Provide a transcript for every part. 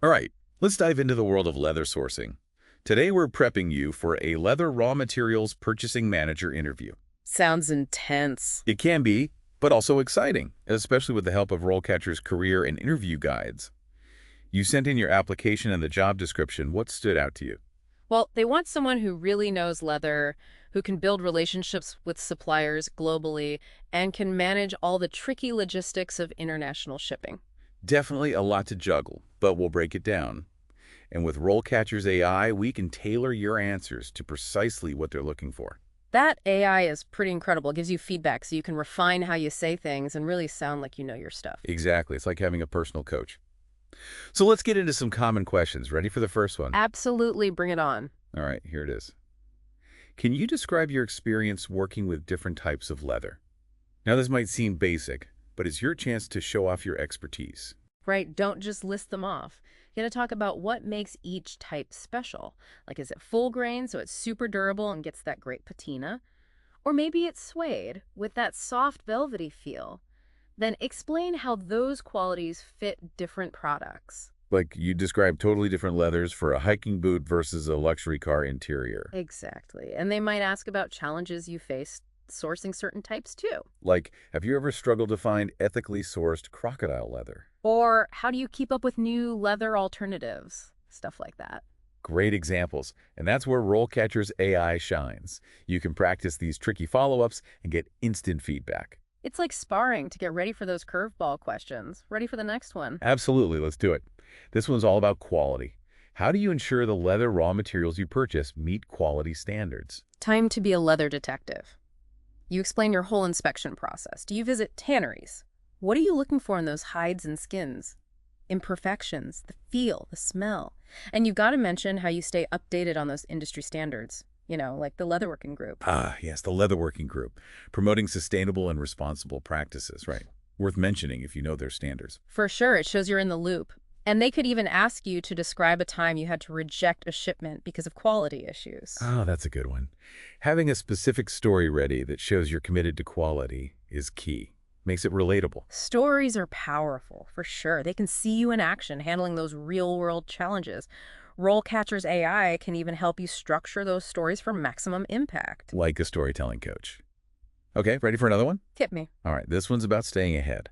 All right, let's dive into the world of leather sourcing. Today we're prepping you for a leather raw materials purchasing manager interview. Sounds intense. It can be, but also exciting, especially with the help of RoleCatcher's career and interview guides. You sent in your application and the job description. What stood out to you? Well, they want someone who really knows leather, who can build relationships with suppliers globally, and can manage all the tricky logistics of international shipping. Definitely a lot to juggle, but we'll break it down. And with RoleCatcher's AI, we can tailor your answers to precisely what they're looking for. That AI is pretty incredible. It gives you feedback so you can refine how you say things and really sound like you know your stuff. Exactly. It's like having a personal coach. So let's get into some common questions. Ready for the first one? Absolutely, bring it on. All right, here it is. Can you describe your experience working with different types of leather? Now, this might seem basic, but it's your chance to show off your expertise. Right, don't just list them off. You gotta talk about what makes each type special. Like, is it full grain, so it's super durable and gets that great patina? Or maybe it's suede with that soft velvety feel. Then explain how those qualities fit different products. Like you describe totally different leathers for a hiking boot versus a luxury car interior. Exactly. And they might ask about challenges you faced sourcing certain types too. Like, have you ever struggled to find ethically sourced crocodile leather? Or how do you keep up with new leather alternatives? Stuff like that. Great examples. And that's where RoleCatcher's AI shines. You can practice these tricky follow-ups and get instant feedback. It's like sparring to get ready for those curveball questions. Ready for the next one. Absolutely, let's do it. This one's all about quality. How do you ensure the leather raw materials you purchase meet quality standards? Time to be a leather detective. You explain your whole inspection process. Do you visit tanneries? What are you looking for in those hides and skins? Imperfections, the feel, the smell. And you've got to mention how you stay updated on those industry standards. Like the leatherworking group. Ah, yes, the leatherworking group, promoting sustainable and responsible practices, right? Worth mentioning if you know their standards. For sure, it shows you're in the loop. And they could even ask you to describe a time you had to reject a shipment because of quality issues. Oh, that's a good one. Having a specific story ready that shows you're committed to quality is key. Makes it relatable. Stories are powerful, for sure. They can see you in action handling those real-world challenges. RoleCatcher's AI can even help you structure those stories for maximum impact. Like a storytelling coach. Okay, ready for another one? Hit me. All right, this one's about staying ahead.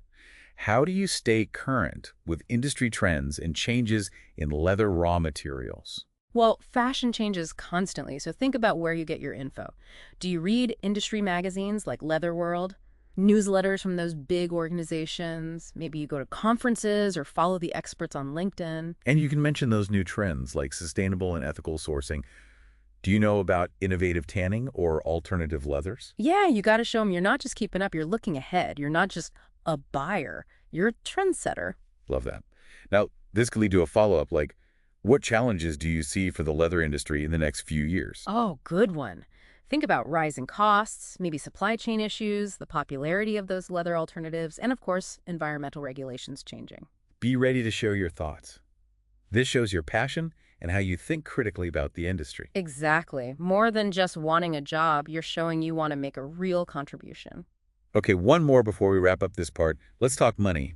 How do you stay current with industry trends and changes in leather raw materials? Well, fashion changes constantly, so think about where you get your info. Do you read industry magazines like Leather World? Newsletters from those big organizations? Maybe you go to conferences or follow the experts on LinkedIn. And you can mention those new trends like sustainable and ethical sourcing. Do you know about innovative tanning or alternative leathers? Yeah, you got to show them you're not just keeping up, you're looking ahead. You're not just a buyer, you're a trendsetter. Love that. Now, this could lead to a follow-up like, what challenges do you see for the leather industry in the next few years? Oh, good one. Think about rising costs, maybe supply chain issues, the popularity of those leather alternatives, and of course, environmental regulations changing. Be ready to share your thoughts. This shows your passion and how you think critically about the industry. Exactly. More than just wanting a job, you're showing you want to make a real contribution. Okay, one more before we wrap up this part. Let's talk money.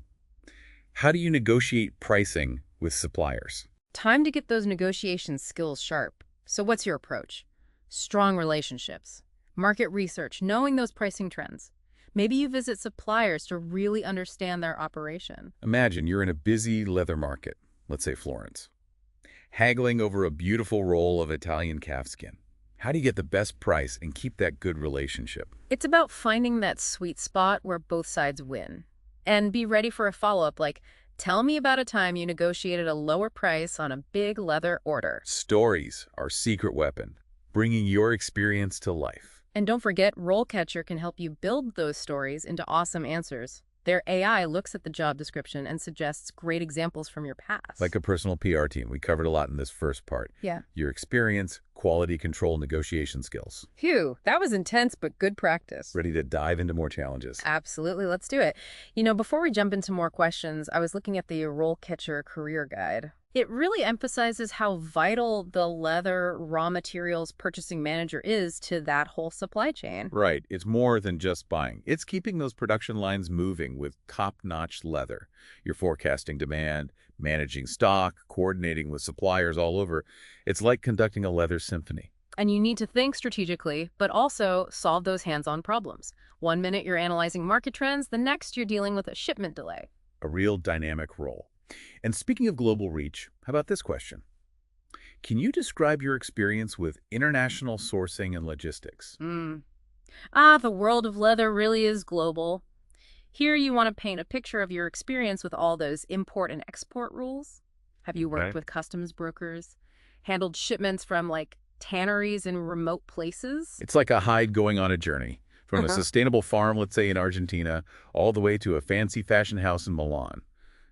How do you negotiate pricing with suppliers? Time to get those negotiation skills sharp. So what's your approach? Strong relationships, market research, knowing those pricing trends. Maybe you visit suppliers to really understand their operation. Imagine you're in a busy leather market, let's say Florence, haggling over a beautiful roll of Italian calfskin. How do you get the best price and keep that good relationship? It's about finding that sweet spot where both sides win. And be ready for a follow-up like, tell me about a time you negotiated a lower price on a big leather order. Stories are secret weapon, bringing your experience to life. And don't forget, RoleCatcher can help you build those stories into awesome answers. Their AI looks at the job description and suggests great examples from your past. Like a personal PR team, we covered a lot in this first part. Yeah. Your experience, quality control, negotiation skills. Phew, that was intense, but good practice. Ready to dive into more challenges. Absolutely, let's do it. Before we jump into more questions, I was looking at the RoleCatcher Career Guide. It really emphasizes how vital the leather raw materials purchasing manager is to that whole supply chain. Right. It's more than just buying. It's keeping those production lines moving with top-notch leather. You're forecasting demand, managing stock, coordinating with suppliers all over. It's like conducting a leather symphony. And you need to think strategically, but also solve those hands-on problems. One minute you're analyzing market trends, the next you're dealing with a shipment delay. A real dynamic role. And speaking of global reach, how about this question? Can you describe your experience with international sourcing and logistics? The world of leather really is global. Here you want to paint a picture of your experience with all those import and export rules. Have you worked Okay. with customs brokers? Handled shipments from like tanneries in remote places? It's like a hide going on a journey, from a sustainable farm, let's say in Argentina, all the way to a fancy fashion house in Milan.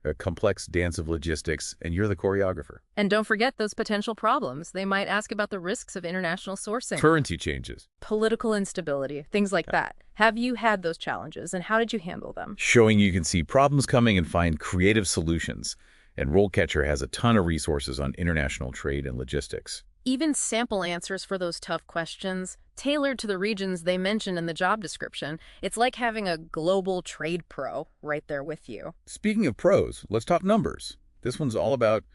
A complex dance of logistics, and you're the choreographer. And don't forget those potential problems. They might ask about the risks of international sourcing, Currency changes. political instability, things like Yeah. that. Have you had those challenges and how did you handle them? Showing you can see problems coming and find creative solutions. And RoleCatcher has a ton of resources on international trade and logistics. Even sample answers for those tough questions, tailored to the regions they mentioned in the job description. It's like having a global trade pro right there with you. Speaking of pros, let's talk numbers. This one's all about,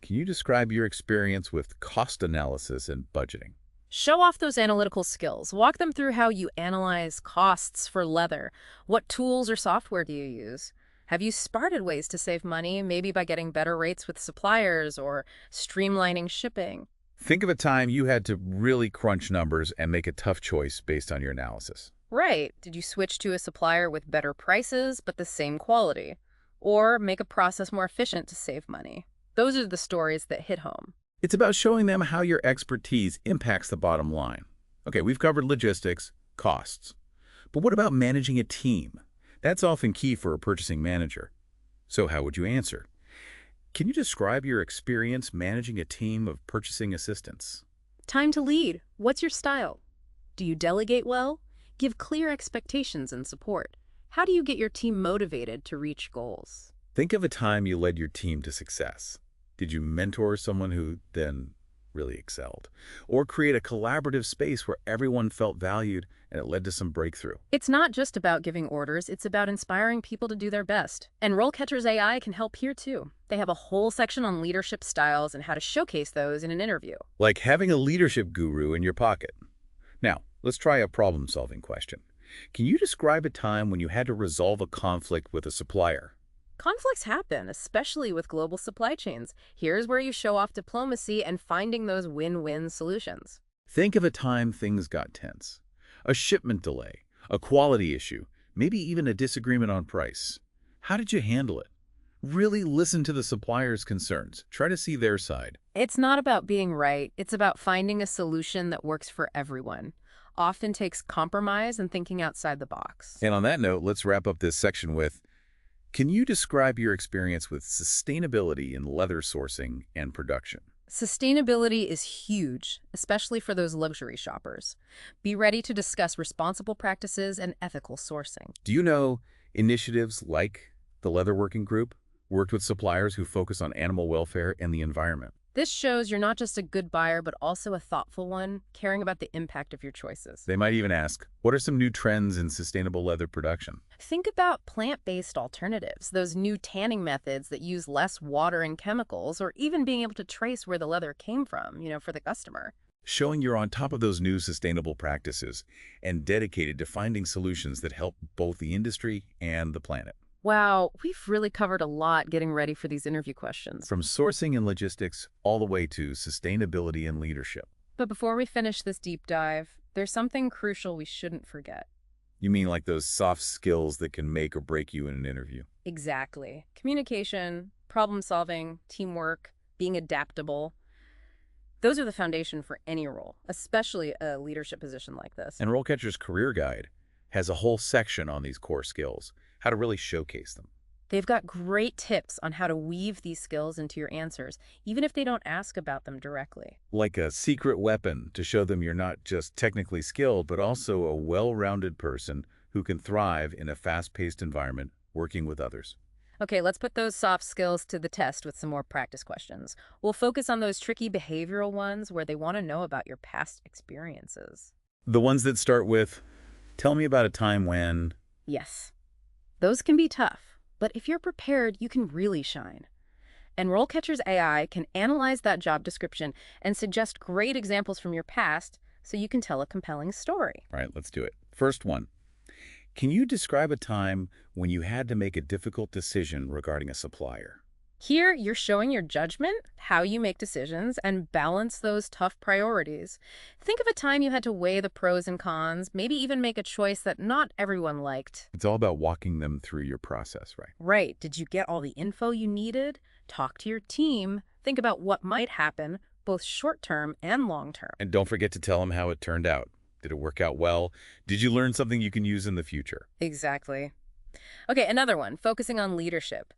can you describe your experience with cost analysis and budgeting? Show off those analytical skills. Walk them through how you analyze costs for leather. What tools or software do you use? Have you spotted ways to save money, maybe by getting better rates with suppliers or streamlining shipping? Think of a time you had to really crunch numbers and make a tough choice based on your analysis. Right. Did you switch to a supplier with better prices but the same quality? Or make a process more efficient to save money? Those are the stories that hit home. It's about showing them how your expertise impacts the bottom line. Okay, we've covered logistics, costs. But what about managing a team? That's often key for a purchasing manager. So how would you answer? Can you describe your experience managing a team of purchasing assistants? Time to lead. What's your style? Do you delegate well? Give clear expectations and support. How do you get your team motivated to reach goals? Think of a time you led your team to success. Did you mentor someone who then really excelled? Or create a collaborative space where everyone felt valued and it led to some breakthrough? It's not just about giving orders, it's about inspiring people to do their best. And RoleCatcher's AI can help here too. They have a whole section on leadership styles and how to showcase those in an interview. Like having a leadership guru in your pocket. Now, let's try a problem-solving question. Can you describe a time when you had to resolve a conflict with a supplier? Conflicts happen, especially with global supply chains. Here's where you show off diplomacy and finding those win-win solutions. Think of a time things got tense. A shipment delay, a quality issue, maybe even a disagreement on price. How did you handle it? Really listen to the supplier's concerns. Try to see their side. It's not about being right, it's about finding a solution that works for everyone. Often takes compromise and thinking outside the box. And on that note, let's wrap up this section with, can you describe your experience with sustainability in leather sourcing and production? Sustainability is huge, especially for those luxury shoppers. Be ready to discuss responsible practices and ethical sourcing. Do you know initiatives like the Leather Working Group worked with suppliers who focus on animal welfare and the environment? This shows you're not just a good buyer, but also a thoughtful one, caring about the impact of your choices. They might even ask, what are some new trends in sustainable leather production? Think about plant-based alternatives, those new tanning methods that use less water and chemicals, or even being able to trace where the leather came from, for the customer. Showing you're on top of those new sustainable practices and dedicated to finding solutions that help both the industry and the planet. Wow, we've really covered a lot getting ready for these interview questions. From sourcing and logistics all the way to sustainability and leadership. But before we finish this deep dive, there's something crucial we shouldn't forget. You mean like those soft skills that can make or break you in an interview? Exactly. Communication, problem solving, teamwork, being adaptable. Those are the foundation for any role, especially a leadership position like this. And RoleCatcher's Career Guide has a whole section on these core skills, how to really showcase them. They've got great tips on how to weave these skills into your answers, even if they don't ask about them directly. Like a secret weapon to show them you're not just technically skilled, but also a well-rounded person who can thrive in a fast-paced environment working with others. Okay, let's put those soft skills to the test with some more practice questions. We'll focus on those tricky behavioral ones where they want to know about your past experiences. The ones that start with, tell me about a time when... Yes, those can be tough, but if you're prepared, you can really shine. And RoleCatcher's AI can analyze that job description and suggest great examples from your past so you can tell a compelling story. All right, let's do it. First one. Can you describe a time when you had to make a difficult decision regarding a supplier? Here, you're showing your judgment, how you make decisions, and balance those tough priorities. Think of a time you had to weigh the pros and cons, maybe even make a choice that not everyone liked. It's all about walking them through your process, right? Right. Did you get all the info you needed? Talk to your team. Think about what might happen, both short-term and long-term. And don't forget to tell them how it turned out. Did it work out well? Did you learn something you can use in the future? Exactly. Okay, another one, focusing on leadership.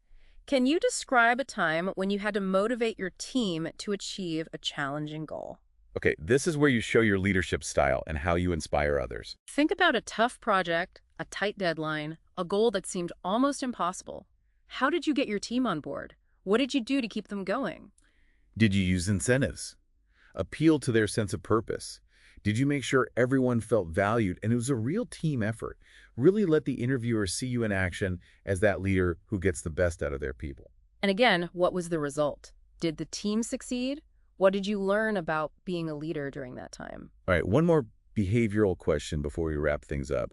Can you describe a time when you had to motivate your team to achieve a challenging goal? Okay, this is where you show your leadership style and how you inspire others. Think about a tough project, a tight deadline, a goal that seemed almost impossible. How did you get your team on board? What did you do to keep them going? Did you use incentives? Appeal to their sense of purpose? Did you make sure everyone felt valued and it was a real team effort? Really let the interviewer see you in action as that leader who gets the best out of their people. And again, what was the result? Did the team succeed? What did you learn about being a leader during that time? All right, one more behavioral question before we wrap things up.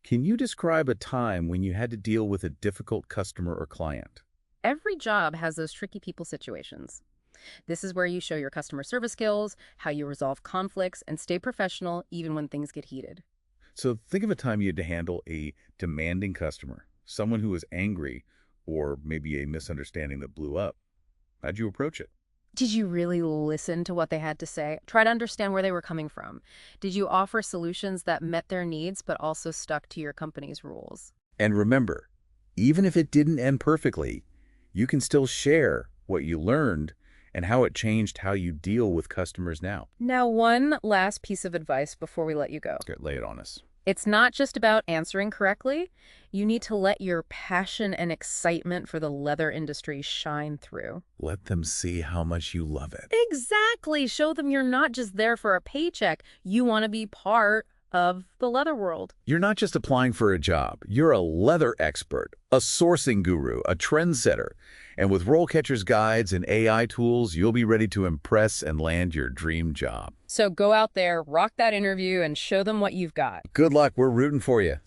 Can you describe a time when you had to deal with a difficult customer or client? Every job has those tricky people situations. This is where you show your customer service skills, how you resolve conflicts, and stay professional even when things get heated. So think of a time you had to handle a demanding customer, someone who was angry, or maybe a misunderstanding that blew up. How'd you approach it? Did you really listen to what they had to say? Try to understand where they were coming from. Did you offer solutions that met their needs but also stuck to your company's rules? And remember, even if it didn't end perfectly, you can still share what you learned and how it changed how you deal with customers now. Now, one last piece of advice before we let you go. Okay, lay it on us. It's not just about answering correctly. You need to let your passion and excitement for the leather industry shine through. Let them see how much you love it. Exactly. Show them you're not just there for a paycheck. You want to be part of the leather world. You're not just applying for a job. You're a leather expert, a sourcing guru, a trendsetter. And with RoleCatcher's guides and AI tools, you'll be ready to impress and land your dream job. So go out there, rock that interview, and show them what you've got. Good luck. We're rooting for you.